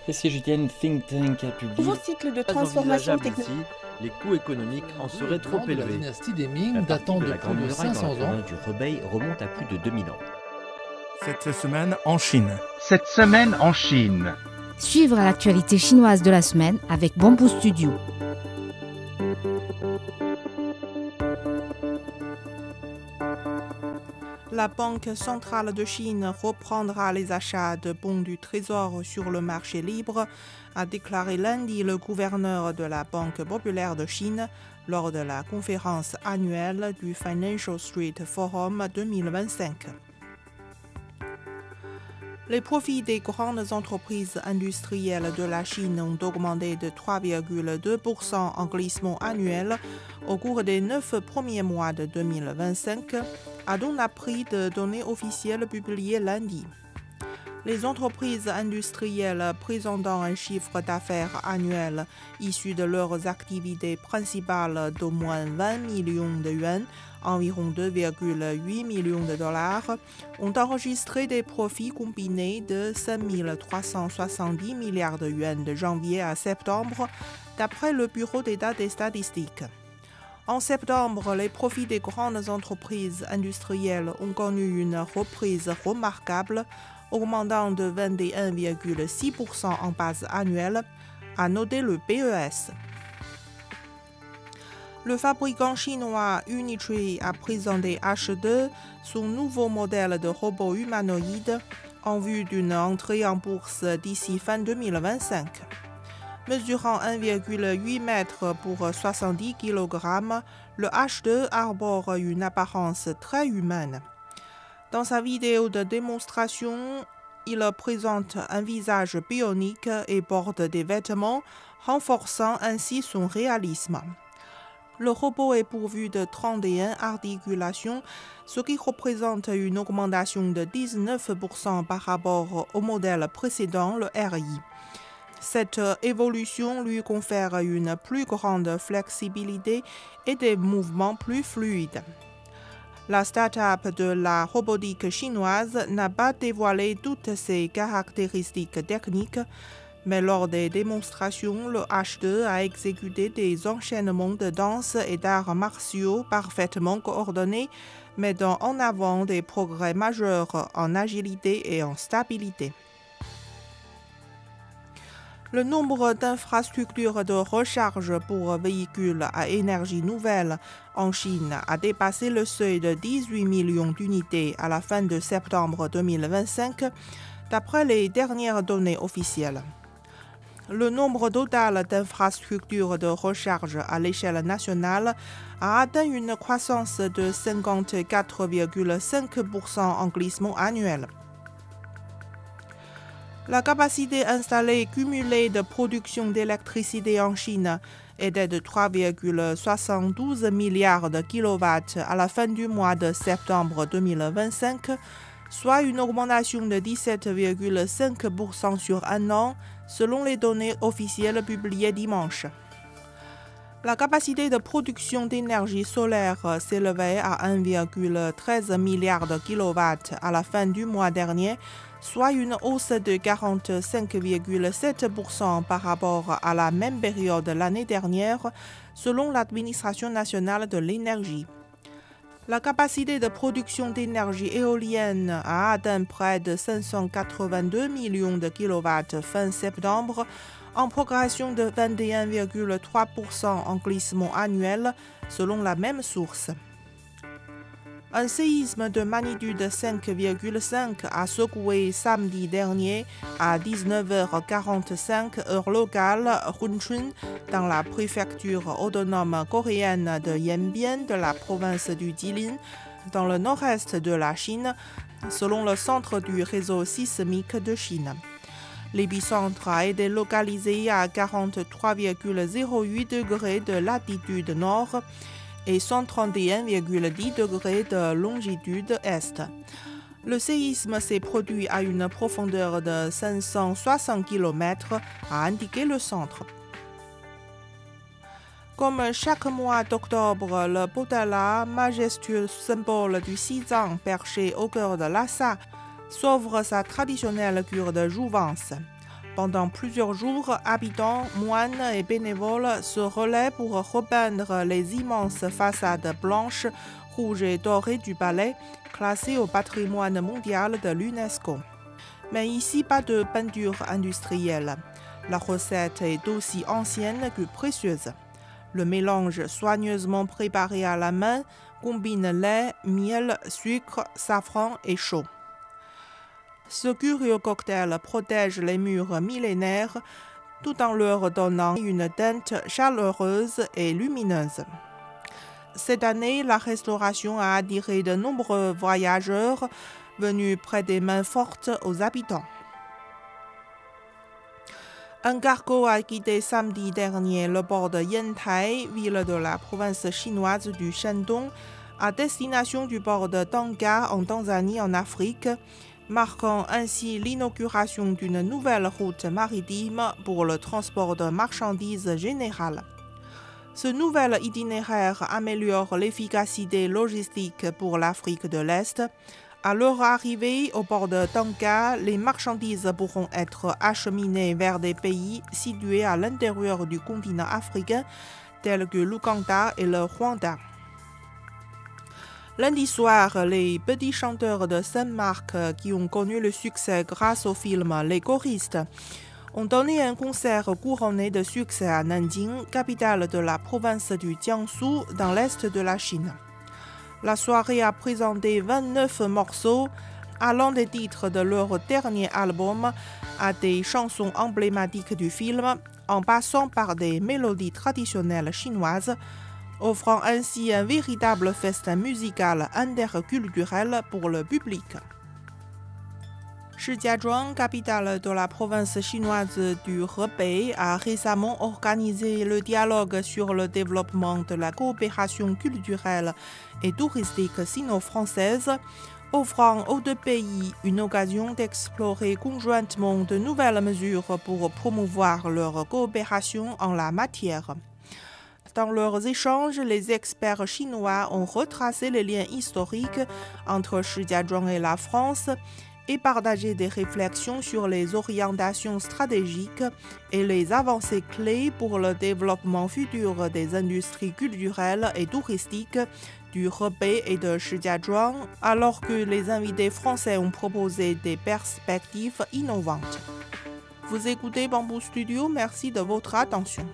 Et si je tiens think tank publie Nouveau cycle de transformation technologique. Les coûts économiques en seraient trop La élevés. dynastie des Ming datant de plus de 500 ans. Du Hebei remonte à plus de 2000 ans. Cette semaine en Chine. Cette semaine en Chine. Suivre l'actualité chinoise de la semaine avec Bamboo Studio. La Banque centrale de Chine reprendra les achats de bons du Trésor sur le marché libre, a déclaré lundi le gouverneur de la Banque populaire de Chine lors de la conférence annuelle du Financial Street Forum 2025. Les profits des grandes entreprises industrielles de la Chine ont augmenté de 3,2% en glissement annuel au cours des 9 premiers mois de 2025, a donc appris de données officielles publiées lundi. Les entreprises industrielles présentant un chiffre d'affaires annuel issu de leurs activités principales d'au moins 20 millions de yuans, environ 2,8 millions de dollars, ont enregistré des profits combinés de 5 370 milliards de yuans de janvier à septembre, d'après le Bureau d'État des statistiques. En septembre, les profits des grandes entreprises industrielles ont connu une reprise remarquable, augmentant de 21,6% en base annuelle, a noté le PES. Le fabricant chinois Unitree a présenté H2, son nouveau modèle de robot humanoïde, en vue d'une entrée en bourse d'ici fin 2025. Mesurant 1,8 mètres pour 70 kg, le H2 arbore une apparence très humaine. Dans sa vidéo de démonstration, il présente un visage bionique et porte des vêtements, renforçant ainsi son réalisme. Le robot est pourvu de 31 articulations, ce qui représente une augmentation de 19% par rapport au modèle précédent, le RI. Cette évolution lui confère une plus grande flexibilité et des mouvements plus fluides. La start-up de la robotique chinoise n'a pas dévoilé toutes ses caractéristiques techniques, mais lors des démonstrations, le H2 a exécuté des enchaînements de danse et d'arts martiaux parfaitement coordonnés, mettant en avant des progrès majeurs en agilité et en stabilité. Le nombre d'infrastructures de recharge pour véhicules à énergie nouvelle en Chine a dépassé le seuil de 18 millions d'unités à la fin de septembre 2025, d'après les dernières données officielles. Le nombre total d'infrastructures de recharge à l'échelle nationale a atteint une croissance de 54,5% en glissement annuel. La capacité installée cumulée de production d'électricité en Chine était de 3,72 milliards de kilowatts à la fin du mois de septembre 2025, soit une augmentation de 17,5% sur un an, selon les données officielles publiées dimanche. La capacité de production d'énergie solaire s'élevait à 1,13 milliard de kilowatts à la fin du mois dernier, soit une hausse de 45,7% par rapport à la même période l'année dernière, selon l'Administration nationale de l'énergie. La capacité de production d'énergie éolienne a atteint près de 582 millions de kilowatts fin septembre, en progression de 21,3% en glissement annuel, selon la même source. Un séisme de magnitude 5,5 a secoué samedi dernier à 19h45 heure locale Hunchun, dans la préfecture autonome coréenne de Yanbian de la province du Jilin, dans le nord-est de la Chine, selon le centre du réseau sismique de Chine. L'épicentre a été localisé à 43,08 degrés de latitude nord et 131,10 degrés de longitude est. Le séisme s'est produit à une profondeur de 560 km, a indiqué le centre. Comme chaque mois d'octobre, le Potala, majestueux symbole du Xizang perché au cœur de Lhasa, s'ouvre sa traditionnelle cure de jouvence. Pendant plusieurs jours, habitants, moines et bénévoles se relaient pour repeindre les immenses façades blanches, rouges et dorées du palais, classées au patrimoine mondial de l'UNESCO. Mais ici, pas de peinture industrielle. La recette est aussi ancienne que précieuse. Le mélange soigneusement préparé à la main combine lait, miel, sucre, safran et chaud. Ce curieux cocktail protège les murs millénaires tout en leur donnant une teinte chaleureuse et lumineuse. Cette année, la restauration a attiré de nombreux voyageurs venus prêter main forte aux habitants. Un cargo a quitté samedi dernier le port de Yantai, ville de la province chinoise du Shandong, à destination du port de Tanga en Tanzanie en Afrique, marquant ainsi l'inauguration d'une nouvelle route maritime pour le transport de marchandises générales. Ce nouvel itinéraire améliore l'efficacité logistique pour l'Afrique de l'Est. À leur arrivée au port de Tanga, les marchandises pourront être acheminées vers des pays situés à l'intérieur du continent africain, tels que l'Ouganda et le Rwanda. Lundi soir, les petits chanteurs de Saint-Marc qui ont connu le succès grâce au film Les Choristes ont donné un concert couronné de succès à Nanjing, capitale de la province du Jiangsu, dans l'est de la Chine. La soirée a présenté 29 morceaux, allant des titres de leur dernier album à des chansons emblématiques du film, en passant par des mélodies traditionnelles chinoises, offrant ainsi un véritable festin musical interculturel pour le public. Shijiazhuang, capitale de la province chinoise du Hebei, a récemment organisé le dialogue sur le développement de la coopération culturelle et touristique sino-française, offrant aux deux pays une occasion d'explorer conjointement de nouvelles mesures pour promouvoir leur coopération en la matière. Dans leurs échanges, les experts chinois ont retracé les liens historiques entre Shijiazhuang et la France et partagé des réflexions sur les orientations stratégiques et les avancées clés pour le développement futur des industries culturelles et touristiques du Hebei et de Shijiazhuang, alors que les invités français ont proposé des perspectives innovantes. Vous écoutez Bamboo Studio, merci de votre attention.